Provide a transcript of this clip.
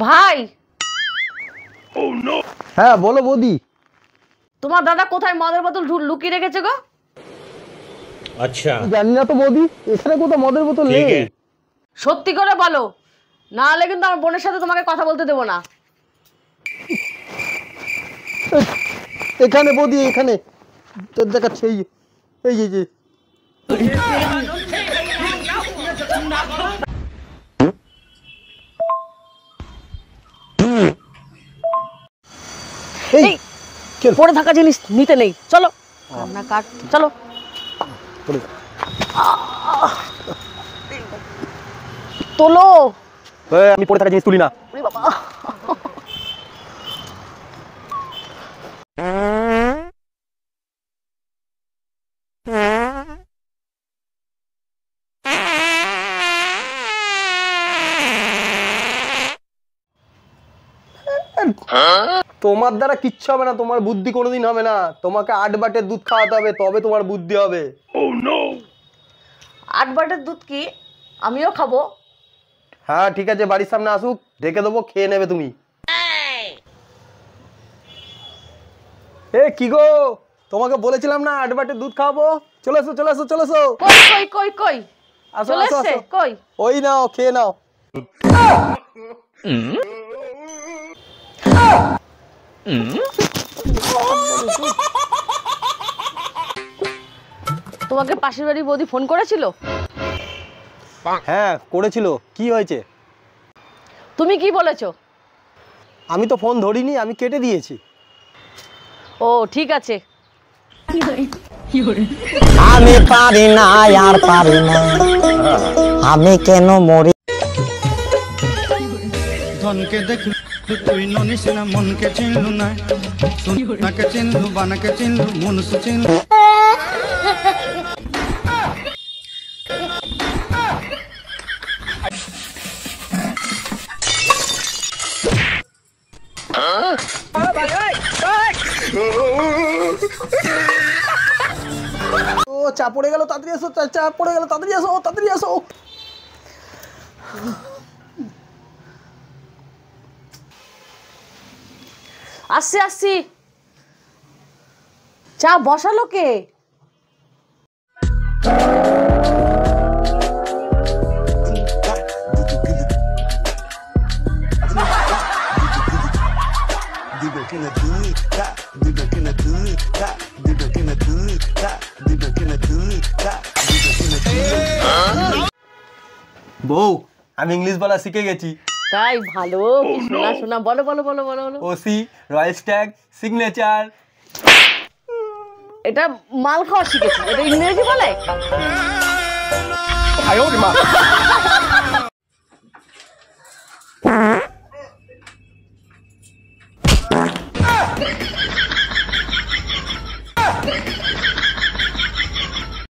ভাই। হ্যাঁ বলো বৌদি। তোমার দাদা কোথায় মদের বোতল লুকিয়ে রেখেছে গো? আচ্ছা জানি না তো বৌদি, এখানে কোথাও মদের বোতল নেই। সত্যি করে বলো, না হলে কিন্তু আমার বোনের সাথে তোমাকে কথা বলতে দেবো না। এখানে বৌদি, এখানে তোর দেখাচ্ছে এই এই যে এই পড়ে থাকা জিনিস নিতে নেই, চলো রান্না কাট, চলো। তোলো। আমি পড়ে থাকা জিনিস তুলি না। বাবা তোমার দ্বারা কিচ্ছু হবে না, তোমার বুদ্ধি কোনোদিন হবে না। তোমাকে 8 বাটের দুধ খাওয়াতে হবে, তবে তোমার বুদ্ধি হবে। 8 বাটের দুধ কি আমিও খাবো? হ্যাঁ ঠিক আছে, বাড়ির সামনে আসুক, ঢেকে দেবো, খেয়ে নেবে তুমি। এ কি গো, তোমাকে বলেছিলাম না 8 বাটের দুধ খাওয়াবো। চলে এসো চলে এসো চলে এসো। কই কই কই কই আসো চলে আসো এসছে, আসো। কই? ওই নাও, খেয়ে নাও। তোমাকে পাশের বাড়ির বৌদি ফোন করেছিল? হ্যাঁ করেছিল, কি হয়েছে? তুমি কি বলেছো? আমি তো ফোন ধরিনি, আমি কেটে দিয়েছি। ও ঠিক আছে। আমি পারি না আর পারি না, আমি কেন মরি। ধনকে দেখলু তুই ননিস না, মনকে চিনলু না, সোনাকে চিনলু, বানাকে চিনলু, মনুষ্য চিনলু। ও চা পড়ে গেল, তাড়াতাড়ি আসো, চা পড়ে গেল, তাড়াতাড়ি আসো তাড়াতাড়ি আসো। আসছি আসছি। চা বসালো কে? বউ, আমি ইংলিশ বলা শিখে গেছি। তাই? ভালো, কি শোনা শোনা, বলো বলো বলো বলো বলো। OC, royal stag, signature. এটা মাল খাওয়া শিখেছি, এটা ইংরেজি বলে? আয়ো রে মা।